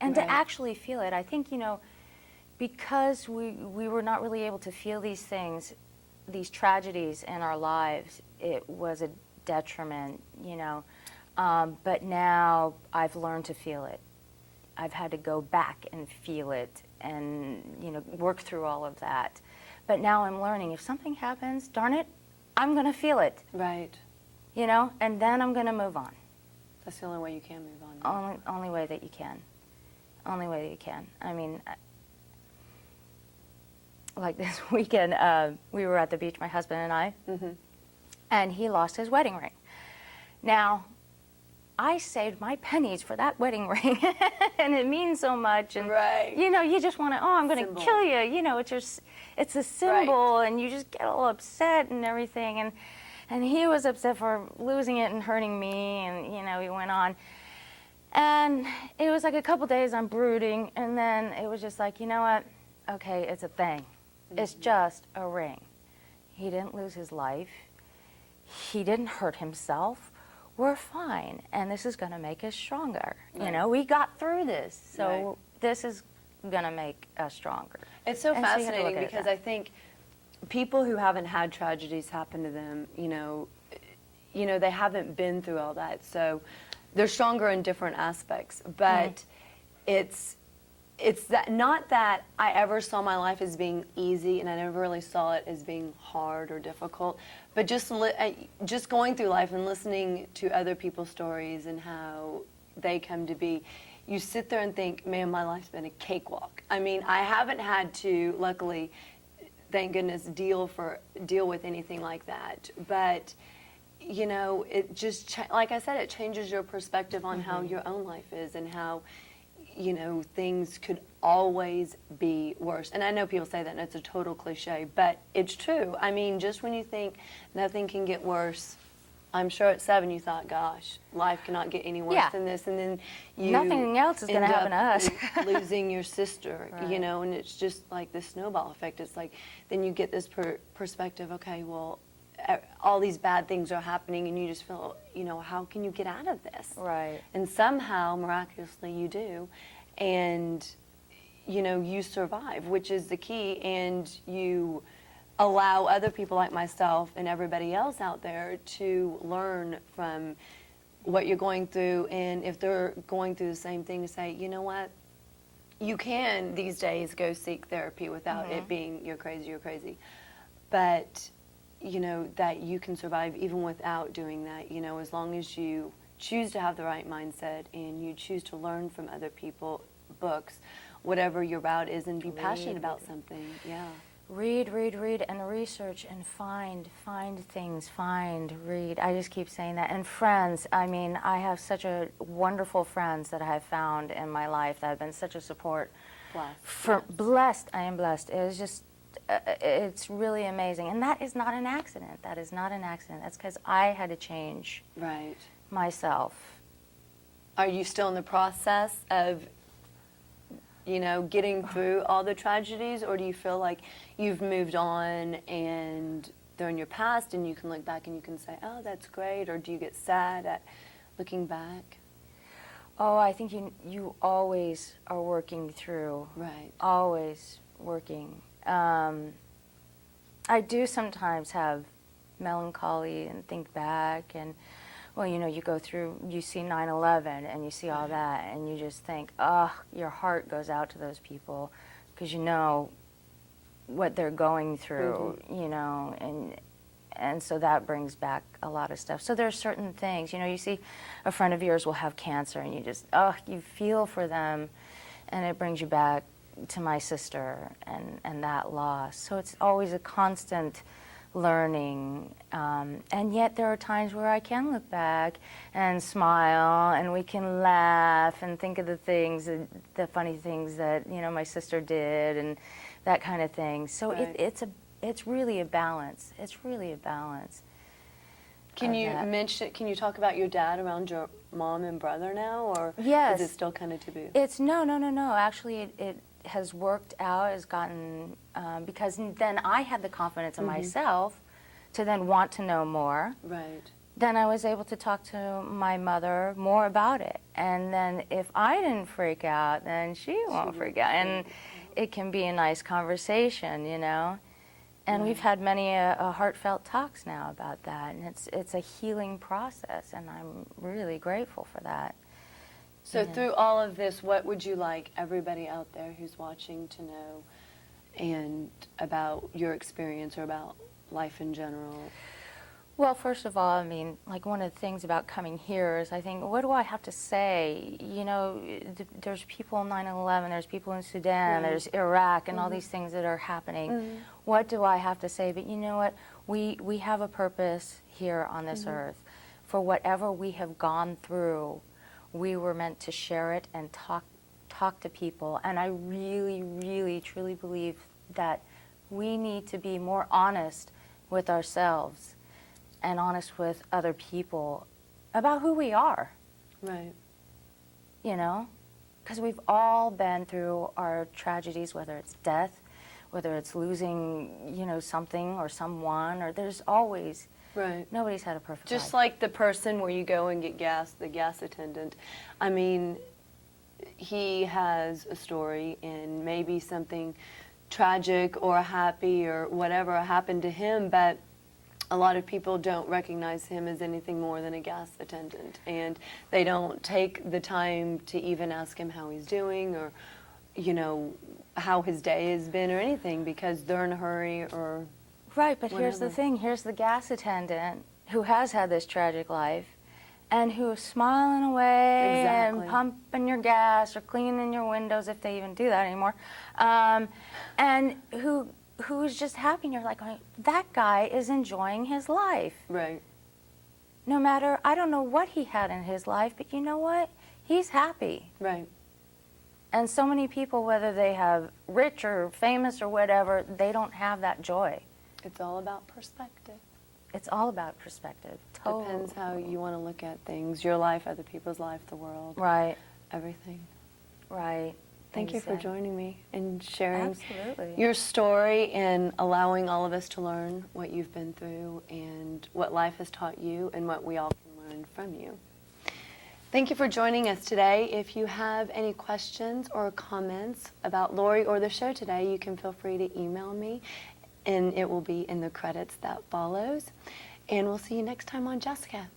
and Right. to actually feel it. I think, because we were not really able to feel these things, these tragedies in our lives, it was a detriment, but now I've learned to feel it. I've had to go back and feel it and, work through all of that. But now I'm learning, if something happens, darn it, I'm going to feel it. Right. And then I'm going to move on. That's the only way you can move on. Only way that you can. Only way that you can. I mean, like this weekend, we were at the beach, my husband and I, and he lost his wedding ring. Now, I saved my pennies for that wedding ring, and it means so much. And Right. You just want to, I'm going to kill you. It's a symbol, and you just get all upset and everything. And he was upset for losing it and hurting me, and he went on. And it was like a couple days I'm brooding, and then it was just like, you know what? Okay, it's a thing. It's just a ring. He didn't lose his life. He didn't hurt himself. We're fine, and this is going to make us stronger. Right. We got through this, so Right. this is going to make us stronger. It's so And so you gotta fascinating look at because that. I think people who haven't had tragedies happen to them, they haven't been through all that, so they're stronger in different aspects. But it's that, not that I ever saw my life as being easy, and I never really saw it as being hard or difficult, but just going through life and listening to other people's stories and how they come to be, you sit there and think, man, my life's been a cakewalk. I mean, I haven't had to, luckily, thank goodness, deal with anything like that, but it just, like I said, it changes your perspective on how your own life is and how things could always be worse. And I know people say that and it's a total cliche, but it's true. I mean, just when you think nothing can get worse, I'm sure at 7 you thought, gosh, life cannot get any worse than this. And then Nothing else is going to happen to us. losing your sister, Right. and it's just like this snowball effect. It's like, then you get this perspective, okay, well, all these bad things are happening and you just feel, how can you get out of this? Right. And somehow, miraculously, you do. And, you survive, which is the key. And you allow other people like myself and everybody else out there to learn from what you're going through. And if they're going through the same thing, to say, you know what? You can, these days, go seek therapy without it being, you're crazy. But that you can survive even without doing that, as long as you choose to have the right mindset and you choose to learn from other people, books, whatever your route is, and be passionate about something. Yeah. Read, and research, and find things, read. I just keep saying that. And friends, I mean, I have such a wonderful friends that I have found in my life that have been such a support. Blessed. I am blessed. It was just, it's really amazing. And that is not an accident. That's because I had to change myself. Are you still in the process of, getting through all the tragedies, or do you feel like you've moved on and they're in your past and you can look back and you can say, oh, that's great, or do you get sad at looking back? Oh, I think you always are working through. Right. Always working. I do sometimes have melancholy and think back, and well, you go through, you see 9/11 and you see all that, and you just think, your heart goes out to those people because you know what they're going through, and so that brings back a lot of stuff. So there are certain things, you see a friend of yours will have cancer, and you just, you feel for them, and it brings you back to my sister and that loss. So it's always a constant learning, and yet there are times where I can look back and smile, and we can laugh and think of the things, the funny things that my sister did, and that kind of thing. So it's really a balance. It's really a balance. Can you talk about your dad around your mom and brother now, or yes, is it still kind of taboo? It's no. Actually, it has worked out, has gotten, because then I had the confidence in myself to then want to know more. Right. then I was able to talk to my mother more about it. And then if I didn't freak out, then she won't freak out. And it can be a nice conversation, you know. And we've had many a heartfelt talks now about that. And it's a healing process, and I'm really grateful for that. So through all of this, what would you like everybody out there who's watching to know and about your experience or about life in general? Well, first of all, I mean, like one of the things about coming here is I think, what do I have to say? You know, there's people in 9/11, there's people in Sudan, there's Iraq, and all these things that are happening. What do I have to say? But you know what? We have a purpose here on this earth. For whatever we have gone through, we were meant to share it and talk to people. And I really, really, truly believe that we need to be more honest with ourselves and honest with other people about who we are. Right. You know? Because we've all been through our tragedies, whether it's death, whether it's losing, you know, something or someone, or there's always, nobody's had a perfect life. Just like the person where you go and get gas, the gas attendant. I mean, he has a story, and maybe something tragic or happy or whatever happened to him, but a lot of people don't recognize him as anything more than a gas attendant, and they don't take the time to even ask him how he's doing or, you know, how his day has been or anything, because they're in a hurry or Right, but whatever. here's the thing. Here's the gas attendant who has had this tragic life and who's smiling away Exactly. and pumping your gas or cleaning your windows, if they even do that anymore, and who's just happy. And you're like, oh, that guy is enjoying his life. Right. No matter, I don't know what he had in his life, but you know what? He's happy. Right. And so many people, whether they have rich or famous or whatever, they don't have that joy. It's all about perspective. It's all about perspective. Totally. Depends how you want to look at things. Your life, other people's life, the world. Right. Everything. Right. Thank you for joining me and sharing Absolutely. your story and allowing all of us to learn what you've been through and what life has taught you and what we all can learn from you. Thank you for joining us today. If you have any questions or comments about Lori or the show today, you can feel free to email me, and it will be in the credits that follows. And we'll see you next time on Jessica.